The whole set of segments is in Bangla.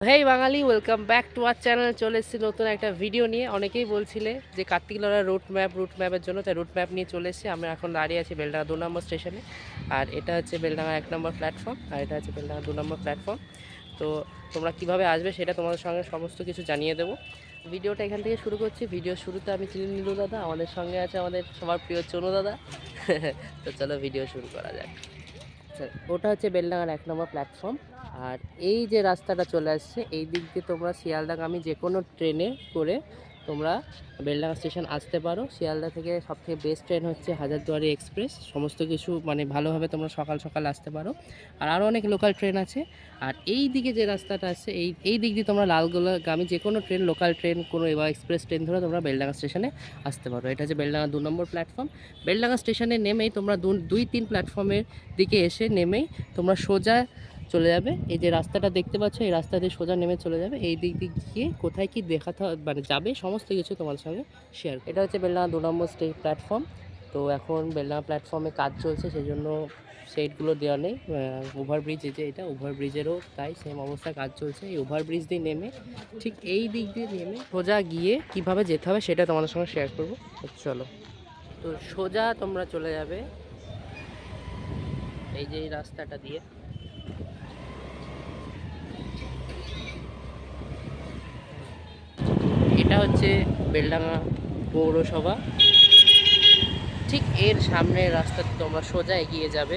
Hey Bangali, welcome back to our channel. চলে এসেছি নতুন একটা ভিডিও নিয়ে। অনেকেই বলছিলে যে কার্তিকলরা রুট ম্যাপের জন্য, তাই রুট ম্যাপ নিয়ে চলে এসেছি। আমরা এখন দাঁড়িয়ে আছি বেলডাঙ্গা 2 নম্বর স্টেশনে। আর এটা হচ্ছে বেলডাঙ্গা 1 নম্বর প্ল্যাটফর্ম, আর এটা হচ্ছে বেলডাঙ্গা 2 নম্বর প্ল্যাটফর্ম। তো তোমরা কিভাবে আসবে সেটা তোমাদের সঙ্গে সমস্ত কিছু জানিয়ে দেবো। ভিডিওটা এখান থেকে শুরু করছি। ভিডিও শুরুতে আমি চিনি নীলু দাদা, আমাদের সঙ্গে আছে আমাদের সবার প্রিয় চনু দাদা। তো চলো ভিডিও শুরু করা যাক। আচ্ছা, ওটা হচ্ছে বেলডাঙার 1 নম্বর প্ল্যাটফর্ম। আর এই যে রাস্তাটা চলে আসছে, এই দিক দিয়ে তোমরা শিয়ালদাগামী যে কোনো ট্রেনে করে তোমরা বেলডাঙা স্টেশন আসতে পারো। শিয়ালদা থেকে সবথেকে বেস্ট ট্রেন হচ্ছে হাজারদুয়ারি এক্সপ্রেস। সমস্ত কিছু মানে ভালোভাবে তোমরা সকাল সকাল আসতে পারো। আর আরও অনেক লোকাল ট্রেন আছে। আর এই দিকে যে রাস্তাটা আছে, এই দিক দিয়ে তোমরা লালগোলাগামী যে কোনো ট্রেন, লোকাল ট্রেন কোনো এবার এক্সপ্রেস ট্রেন ধরে তোমরা বেলডাঙা স্টেশনে আসতে পারো। এটা হচ্ছে বেলডাঙা 2 নম্বর প্ল্যাটফর্ম। বেলডাঙা স্টেশনে নেমেই তোমরা 2-3 প্ল্যাটফর্মের দিকে এসে নেমেই তোমরা সোজা চলে যাবে। এই যে রাস্তাটা দেখতে পাচ্ছ, এই রাস্তা দিয়ে সোজা নেমে চলে যাবে। এই দিক গিয়ে কোথায় কি দেখাতে মানে যাবে সমস্ত কিছু তোমার সঙ্গে শেয়ার। এটা হচ্ছে বেলডাঙা 2 নম্বর প্ল্যাটফর্ম। তো এখন বেলডাঙা প্ল্যাটফর্মে কাজ চলছে, সেই জন্য সেইটগুলো দেওয়া নেই। ওভারব্রিজ, এই যে এটা ওভারব্রিজেরও তাই সেম অবস্থা, কাজ চলছে। এই ওভারব্রিজ দিয়ে নেমে ঠিক এই দিক দিয়ে নেমে সোজা গিয়ে কীভাবে যেতে হবে সেটা তোমাদের সঙ্গে শেয়ার করবো। চলো, তো সোজা তোমরা চলে যাবে এই যে এই রাস্তাটা দিয়ে। এটা হচ্ছে বেলডাঙা পৌরসভা। ঠিক এর সামনের রাস্তাতে তোমরা সোজা এগিয়ে যাবে।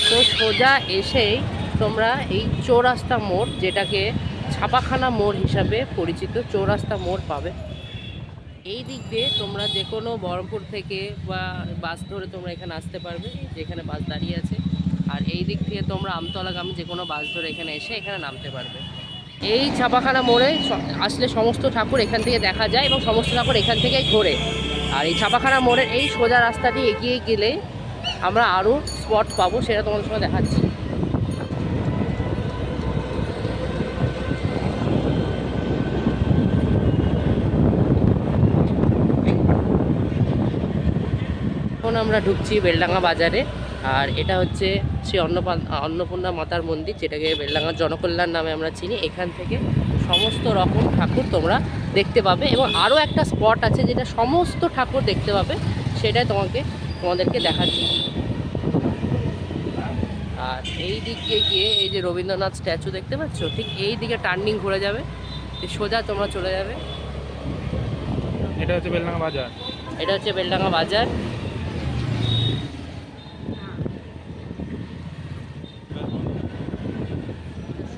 তো সোজা এসেই তোমরা এই চৌরাস্তা মোড়, যেটাকে ছাপাখানা মোড় হিসাবে পরিচিত, চৌরাস্তা মোড় পাবে। এই দিক দিয়ে তোমরা যে কোনো বহরমপুর থেকে বা বাস ধরে তোমরা এখানে আসতে পারবে, যেখানে বাস দাঁড়িয়ে আছে। আর এই দিক থেকে তোমরা আমতলাগামী যে কোনো বাস ধরে এখানে এসে এখানে নামতে পারবে। এই ছাপাখানা মোড়ে আসলে সমস্ত ঠাকুর এখান থেকে দেখা যায় এবং সমস্ত ঠাকুর এখান থেকেই ঘোরে। আর এই ছাপাখানা মোড়ের এই সোজা রাস্তা দিয়ে এগিয়ে গেলে আমরা আরও স্পট পাবো, সেটা তোমাদের সঙ্গে দেখাচ্ছি। এখন আমরা ঢুকছি বেলডাঙ্গা বাজারে। আর এটা হচ্ছে শ্রী অন্নপূর্ণা মাতার মন্দির, যেটাকে বেলডাঙ্গার জনকল্যাণ নামে আমরা চিনি। এখান থেকে সমস্ত রকম ঠাকুর তোমরা দেখতে পাবে এবং আরও একটা স্পট আছে যেটা সমস্ত ঠাকুর দেখতে পাবে, সেটাই তোমাদেরকে দেখাচ্ছি। আর এই দিক দিয়ে গিয়ে এই যে রবীন্দ্রনাথ স্ট্যাচু দেখতে পাচ্ছ, ঠিক এই দিকে টার্নিং ঘুরে যাবে, সোজা তোমরা চলে যাবে। এটা হচ্ছে বেলডাঙ্গা বাজার। এটা হচ্ছে বেলডাঙ্গা বাজার।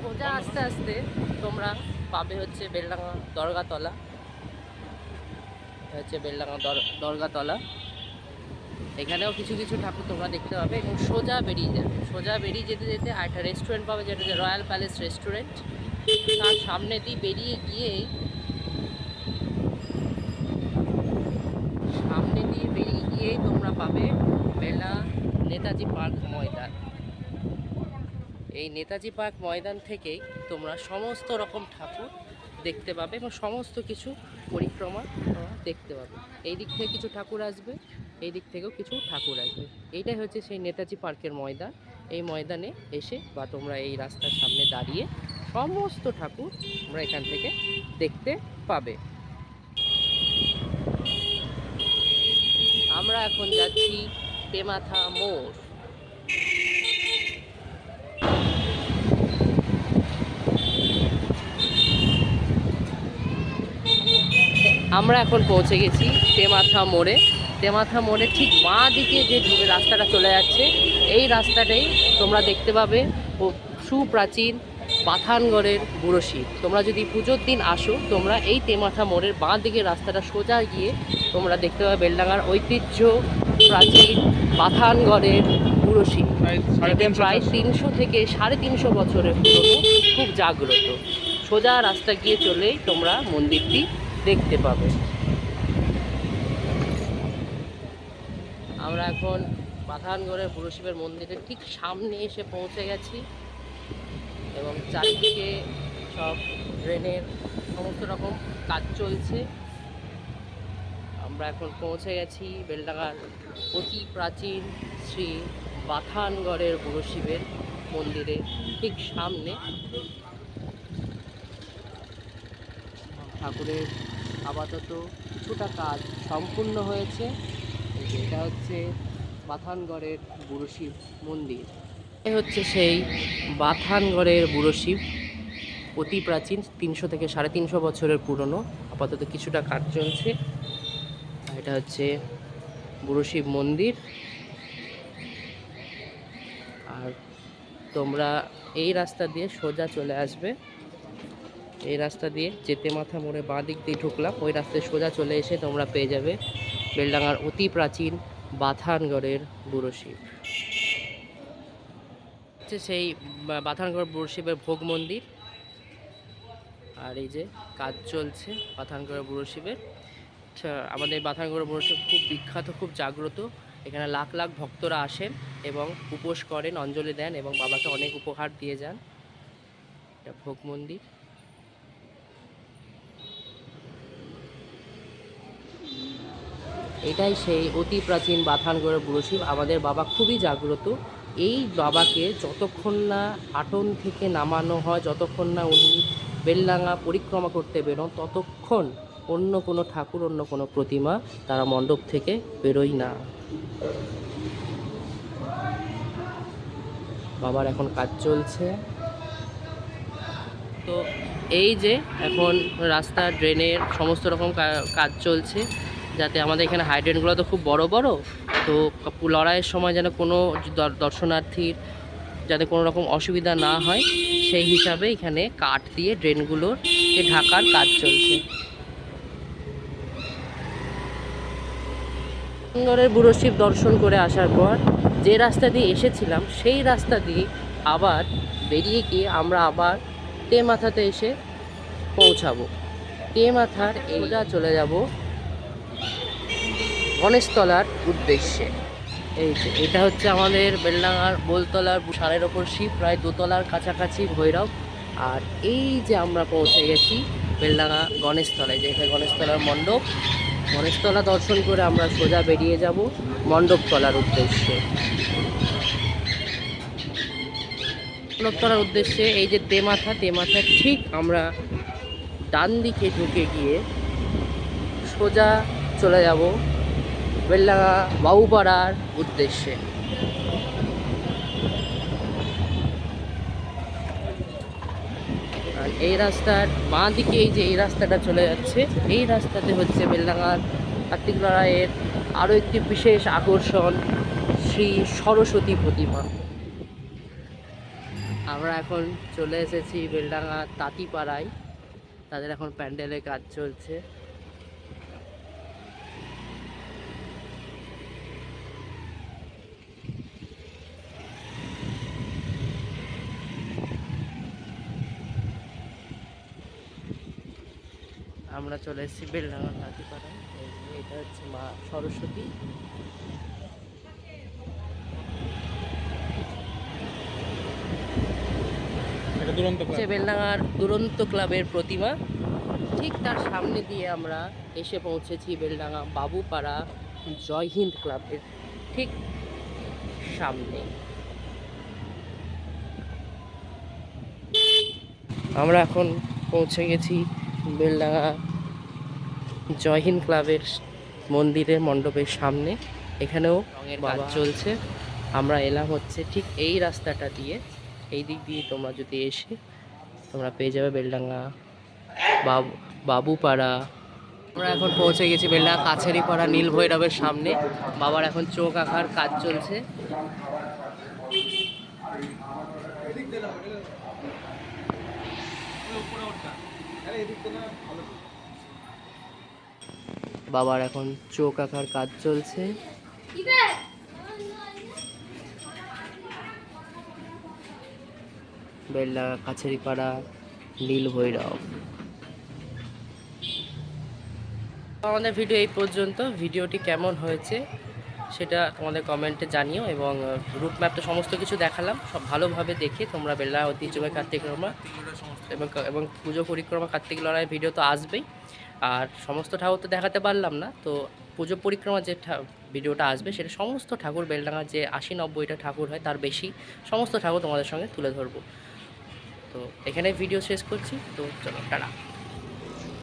সোজা আস্তে আস্তে তোমরা পাবে হচ্ছে বেলডাঙ্গা দরগাতলা। হচ্ছে বেলডাঙ্গা দরগাতলা। এখানেও কিছু কিছু ঠাকুর তোমরা দেখতে পাবে এবং সোজা বেরিয়ে যাবে। সোজা বেরিয়ে যেতে যেতে আর একটা রেস্টুরেন্ট পাবে, যেটা হচ্ছে রয়্যাল প্যালেস রেস্টুরেন্ট। তার সামনে দিয়ে বেরিয়ে গিয়েই তোমরা পাবে বেলা নেতাজি পার্ক ময়দান। এই নেতাজি পার্ক ময়দান থেকেই তোমরা সমস্ত রকম ঠাকুর দেখতে পাবে এবং সমস্ত কিছু পরিক্রমা দেখতে পাবে। এই দিক থেকে কিছু ঠাকুর আসবে, এই দিক থেকেও কিছু ঠাকুর আসবে। এইটাই হচ্ছে সেই নেতাজি পার্কের ময়দান। এই ময়দানে এসে বা তোমরা এই রাস্তার সামনে দাঁড়িয়ে সমস্ত ঠাকুর তোমরা এখান থেকে দেখতে পাবে। আমরা এখন যাচ্ছি তেমাথা মোড়। আমরা এখন পৌঁছে গেছি তেমাথা মোড়ে। তেমাথা মোড়ে ঠিক বাঁ দিকে যে রাস্তাটা চলে যাচ্ছে, এই রাস্তাটাই তোমরা দেখতে পাবে সুপ্রাচীন পাথানগড়ের বুড়ো শিব। তোমরা যদি পুজোর দিন আসো, তোমরা এই তেমাথা মোড়ের বাঁ দিকে রাস্তাটা সোজা গিয়ে তোমরা দেখতে পাবে বেলডাঙ্গার ঐতিহ্য প্রাচীন পাথানগড়ের বুড়ো শিব। প্রায় 300 থেকে 350 বছরের পুরনো, খুব জাগ্রত। সোজা রাস্তা গিয়ে চলেই তোমরা মন্দিরটি দেখতে পাবে। আমরা এখন পাথানগড়ের বুড়ো শিবের মন্দিরের ঠিক সামনে এসে পৌঁছে গেছি এবং চারিদিকে সব ড্রেনের সমস্ত রকম কাজ চলছে। আমরা এখন পৌঁছে গেছি বেলডাঙ্গার অতি প্রাচীন শ্রী পাথানগড়ের বুড়ো শিবের মন্দিরের ঠিক সামনে। ঠাকুরের আপাতত কিছুটা কাজ সম্পূর্ণ হয়েছে। এটা হচ্ছে বাথানগড়ের বুড়ো শিব মন্দির। এই হচ্ছে সেই বাথানগড়ের বুড়ো শিব, অতি প্রাচীন, 300 থেকে 350 বছরের পুরনো। আপাতত কিছুটা কাজ চলছে। আর এটা হচ্ছে বুড়ো শিব মন্দির। আর তোমরা এই রাস্তা দিয়ে সোজা চলে আসবে, এই রাস্তা দিয়ে যেতে মাথা মোড়ে বাঁ দিক দিয়ে ঢুকলাম, ওই রাস্তায় সোজা চলে এসে তোমরা পেয়ে যাবে বেলডাঙার অতি প্রাচীন বাথানগড়ের বুড়ো শিব। হচ্ছে সেই বাথানগড় বুড়ো শিবের ভোগ মন্দির। আর এই যে কাজ চলছে বাথানগড় বুড়ো শিবের। আমাদের বাথানগড় বুড়ো শিব খুব বিখ্যাত, খুব জাগ্রত। এখানে লাখ লাখ ভক্তরা আসেন এবং উপোস করেন, অঞ্জলি দেন এবং বাবাকে অনেক উপহার দিয়ে যান। এটা ভোগ মন্দির। এটাই সেই অতি প্রাচীন বাথানগড়ের বুড়ো শিব। আমাদের বাবা খুবই জাগ্রত। এই বাবাকে যতক্ষণ না আটন থেকে নামানো হয়, যতক্ষণ না উনি বেলডাঙা পরিক্রমা করতে বেরোন, ততক্ষণ অন্য কোনো ঠাকুর, অন্য কোনো প্রতিমা তারা মণ্ডপ থেকে বেরোয় না। বাবার এখন কাজ চলছে। তো এই যে এখন রাস্তা, ড্রেনের সমস্ত রকম কাজ চলছে, যাতে আমাদের এখানে হাইড্রেনগুলো তো খুব বড় বড়, তো লড়াইয়ের সময় যেন কোনো দর্শনার্থীর যাতে কোনো রকম অসুবিধা না হয়, সেই হিসাবে এখানে কাঠ দিয়ে ড্রেনগুলোকে ঢাকার কাজ চলছে। বাথানগড়ের বুড়ো শিব দর্শন করে আসার পর যে রাস্তা দিয়ে এসেছিলাম সেই রাস্তা দিয়ে আবার বেরিয়ে গিয়ে আমরা আবার তেমাথাতে এসে পৌঁছাবো। তেমাথার সোজা চলে যাব গণেশতলার উদ্দেশ্যে। এই যে এটা হচ্ছে আমাদের বেলডাঙার বোলতলার সারের ওপর শিব, প্রায় দোতলার কাছাকাছি ভৈরব। আর এই যে আমরা পৌঁছে গেছি বেলডাঙা গণেশতলায়, যে এখানে গণেশতলার মণ্ডপ। গণেশতলা দর্শন করে আমরা সোজা বেরিয়ে যাব মণ্ডপতলার উদ্দেশ্যে। মণ্ডপতলার উদ্দেশ্যে এই যে তেমাথা, তেমাথার ঠিক আমরা ডান দিকে ঢুকে গিয়ে সোজা চলে যাব বেলডাঙা বাবুপাড়ার উদ্দেশ্যে। আর এই রাস্তার বাঁ দিকে এই যে এই রাস্তাটা চলে যাচ্ছে, এই রাস্তাতে হচ্ছে বেলডাঙার কার্তিক লড়াইয়ের আরও একটি বিশেষ আকর্ষণ, শ্রী সরস্বতী প্রতিমা। আমরা এখন চলে এসেছি বেলডাঙা তাঁতিপাড়ায়, তাদের এখন প্যান্ডেলের কাজ চলছে। আমরা চলে এসেছি বেলডাঙা তাঁতিপাড়ায়। এটা হচ্ছে মা সরস্বতী। বেলডাঙার দুরন্ত ক্লাবের প্রতিমা। ঠিক তার সামনে দিয়ে আমরা এসে পৌঁছেছি বেলডাঙা বাবুপাড়া জয় হিন্দ ক্লাবের ঠিক সামনে। আমরা এখন পৌঁছে গেছি বেলডাঙা জয় হিন্দ ক্লাবের মন্দিরের মণ্ডপের সামনে। এখানেও রঙের কাজ চলছে। আমরা এলাম হচ্ছে ঠিক এই রাস্তাটা দিয়ে, এই দিক দিয়ে তোমরা যদি এসে তোমরা পেয়ে যাবে বেলডাঙা বাবুপাড়া। আমরা এখন পৌঁছে গেছি বেলডাঙা কাছারিপাড়া নীল ভৈরবের সামনে। বাবার এখন চোখ আঁকার কাজ চলছে। বাবার এখন চোখ আঁকার কাজ চলছে। বেলডাঙা কাছারিপাড়া নীল ভৈরব। আমাদের ভিডিও এই পর্যন্ত। ভিডিওটি কেমন হয়েছে সেটা তোমাদের কমেন্টে জানিও, এবং রুট ম্যাপটা সমস্ত কিছু দেখালাম, সব ভালোভাবে দেখে তোমরা বেলডাঙা ঐতিহ্যবাহী কার্তিক লড়াই এবং পুজো পরিক্রমা কার্তিক লড়াই ভিডিও তো আসবেই। আর সমস্ত ঠাকুর তো দেখাতে পারলাম না, তো পুজো পরিক্রমা যে ভিডিওটা আসবে সেটা সমস্ত ঠাকুর বেলডাঙার যে ৮০-৯০টা ঠাকুর হয় তার বেশি সমস্ত ঠাকুর তোমাদের সঙ্গে তুলে ধরবো। তো এখানে ভিডিও শেষ করছি, তো চলো টাটা।